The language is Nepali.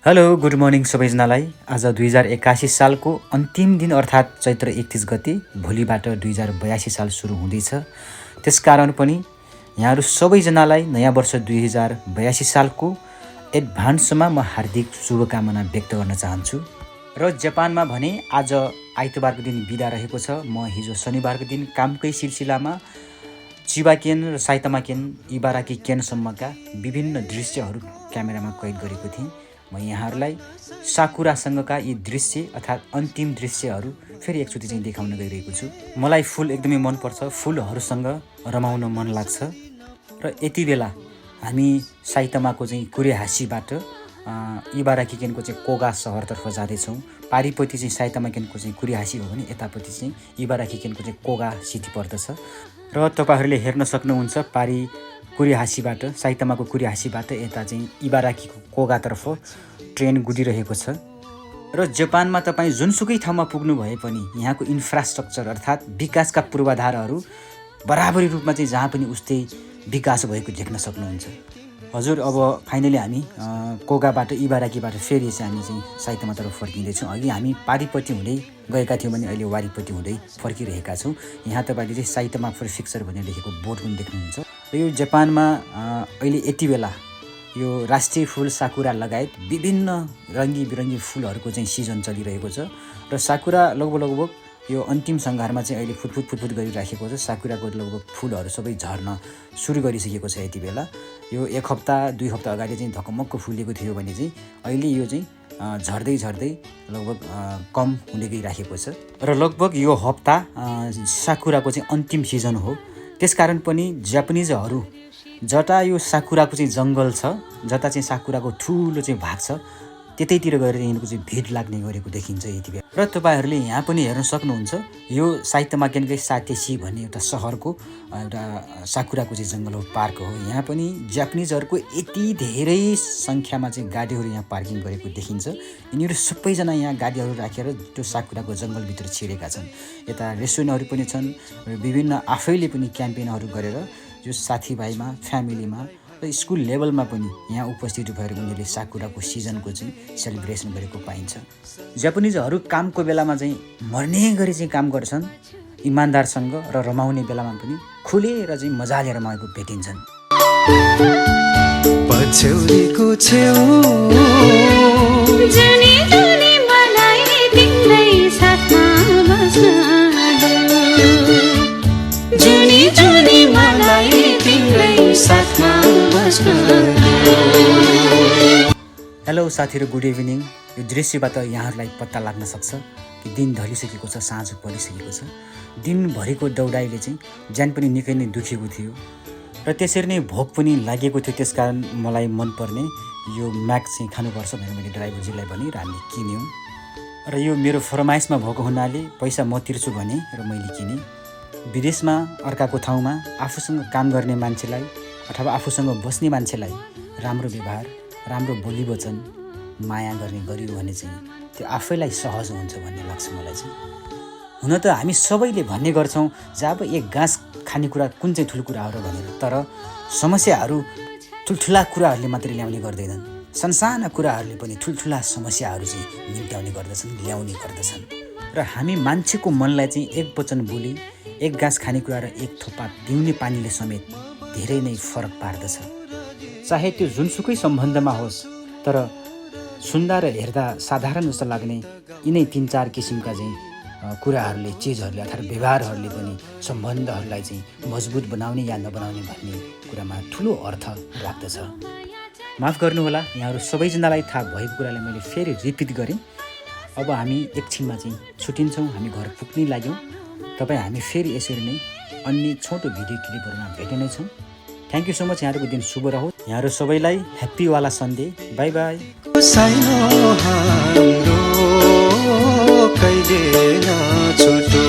हेलो गुड मर्निङ सबैजनालाई। आज 2081 सालको अन्तिम दिन अर्थात् चैत्र 31 गते भोलिबाट 2082 साल सुरु हुँदैछ। त्यसकारण पनि यहाँहरू सबैजनालाई नयाँ वर्ष 2082 सालको एडभान्समा म हार्दिक शुभकामना व्यक्त गर्न चाहन्छु। र जापानमा भने आज आइतबारको दिन बिदा रहेको छ। म हिजो शनिबारको दिन कामकै सिलसिलामा चिबाकेन र साइतामाकेन इबाराकी केनसम्मका विभिन्न दृश्यहरू क्यामेरामा कैद गरेको थिएँ। म यहाँहरूलाई साकुरासँगका यी दृश्य अर्थात् अन्तिम दृश्यहरू फेरि एकचोटि चाहिँ देखाउन गइरहेको छु। मलाई फुल एकदमै मनपर्छ, फुलहरूसँग रमाउन मन लाग्छ। र यति बेला हामी साइतामाको चाहिँ कुरेहासीबाट इबाराकी केनको चाहिँ कोगा सहरतर्फ जाँदैछौँ। पारिपट्टि चाहिँ साइतामाकेनको चाहिँ कुरेहासी हो भने यतापट्टि चाहिँ इबाराकी केनको चाहिँ कोगा सिटी पर्दछ। र तपाईँहरूले हेर्न सक्नुहुन्छ पारि कुरेहासीबाट साइतामाको कुरेहासीबाट यता चाहिँ इबाराकीको कोगातर्फ ट्रेन गुडिरहेको छ। र जापानमा तपाईँ जुनसुकै ठाउँमा पुग्नु भए पनि यहाँको इन्फ्रास्ट्रक्चर अर्थात् विकासका पूर्वाधारहरू बराबरी रूपमा चाहिँ जहाँ पनि उस्तै विकास भएको देख्न सक्नुहुन्छ। हजुर, अब फाइनली हामी कोगाबाट इबाराकीबाट फेरि चाहिँ हामी चाहिँ साइतामातर्फ फर्किँदैछौँ। अघि हामी पारिपट्टि हुँदै गएका थियौँ भने अहिले वारिपट्टि हुँदै फर्किरहेका छौँ। यहाँ तपाईँले चाहिँ साइतामा प्रिफेक्चर भनेर लेखेको बोर्ड पनि देख्नुहुन्छ। र यो जापानमा अहिले यति बेला यो राष्ट्रिय फुल साकुरा लगायत विभिन्न रङ्गी बिरङ्गी फुलहरूको चाहिँ सिजन चलिरहेको छ। र साकुरा लगभग यो अन्तिम सङ्घारमा चाहिँ अहिले फुटफुट गरिराखेको छ। साकुराको लगभग फुलहरू सबै झर्न सुरु गरिसकेको छ। यति बेला यो 1 हप्ता 2 हप्ता अगाडि चाहिँ धकमक्क फुलेको थियो भने चाहिँ अहिले यो चाहिँ झर्दै लगभग कम हुँदै गइराखेको छ। र लगभग यो हप्ता साकुराको चाहिँ अन्तिम सिजन हो। त्यसकारण पनि जापानिजहरू जता यो साकुराको चाहिँ जङ्गल छ, जता चाहिँ साकुराको ठुलो चाहिँ भाग छ, त्यतैतिर गएर यिनको चाहिँ भिड लाग्ने गरेको देखिन्छ यति बेला। र तपाईँहरूले यहाँ पनि हेर्न सक्नुहुन्छ यो साइतामाकेनकै सातेसी भन्ने एउटा सहरको एउटा साकुराको चाहिँ जङ्गल हो, पार्क हो। यहाँ पनि जापानिजहरूको यति धेरै सङ्ख्यामा चाहिँ गाडीहरू यहाँ पार्किङ गरेको देखिन्छ। यिनीहरू सबैजना यहाँ गाडीहरू राखेर त्यो साकुराको जङ्गलभित्र छिरेका छन्। यता रेस्टुरेन्टहरू पनि छन् र विभिन्न आफैले पनि क्याम्पेनहरू गरेर यो साथीभाइमा, फ्यामिलीमा र स्कुल लेभलमा पनि यहाँ उपस्थित भएर उनीहरूले साकुराको सिजनको चाहिँ सेलिब्रेसन गरेको पाइन्छ। जापानिजहरू कामको बेलामा चाहिँ मर्ने गरी चाहिँ काम गर्छन् इमान्दारसँग, र रमाउने बेलामा पनि खुलेर चाहिँ मजाले रमाएको भेटिन्छन्। पछौरीको छेउ हेलो साथीहरू, गुड इभिनिङ। यो दृश्यबाट यहाँहरूलाई पत्ता लाग्न सक्छ कि दिन ढलिसकेको छ, साँझ परिसकेको छ। दिनभरिको दौडाइले चाहिँ ज्यान पनि निकै नै दुखेको थियो र त्यसरी नै भोक पनि लागेको थियो। त्यसकारण मलाई मनपर्ने यो म्याक चाहिँ खानुपर्छ भनेर मैले ड्राइभरजीलाई भने र हामीले किन्यौँ। र यो मेरो फरमाइसमा भएको हुनाले पैसा म तिर्छु भने र मैले किनेँ। विदेशमा अर्काको ठाउँमा आफूसँग काम गर्ने मान्छेलाई अथवा आफूसँग बस्ने मान्छेलाई राम्रो व्यवहार, राम्रो बोली वचन, माया गर्ने गरियो भने चाहिँ त्यो आफैलाई सहज हुन्छ भन्ने लाग्छ मलाई चाहिँ। हुन त हामी सबैले भन्ने गर्छौँ जब एक गाँस खानेकुरा कुन चाहिँ ठुलो कुरा हो र भनेर, तर समस्याहरू ठुल्ठुला कुराहरूले मात्रै ल्याउने गर्दैनन्। सानसाना कुराहरूले पनि ठुल्ठुला समस्याहरू चाहिँ निम्त्याउने गर्दछन्, ल्याउने गर्दछन्। र हामी मान्छेको मनलाई चाहिँ एक वचन बोली, एक गाँस खानेकुरा र एक थोपा पिउने पानीले समेत धेरै नै फरक पार्दछ। चाहे त्यो जुनसुकै सम्बन्धमा होस्, तर सुन्दा र हेर्दा साधारण जस्तो लाग्ने यिनै 3-4 किसिमका चाहिँ कुराहरूले, चिजहरूले अर्थात् व्यवहारहरूले पनि सम्बन्धहरूलाई चाहिँ मजबुत बनाउने या नबनाउने भन्ने कुरामा ठुलो अर्थ राख्दछ। माफ गर्नुहोला, यहाँहरू सबैजनालाई थाहा भएको कुरालाई मैले फेरि रिपिट गरेँ। अब हामी एकछिनमा चाहिँ छुट्टिन्छौँ, हामी घर पुग्नै लाग्यौँ। तपाईँ हामी फेरि यसरी नै अन्य छोटो भिडियो क्लिपहरूमा भेट्ने नै छौँ। Thank you so much. यहाँहरूको दिन शुभ रहोस्। यहाँहरू सबैलाई ह्याप्पी वाला सन्डे। By by. कहिले नछुटो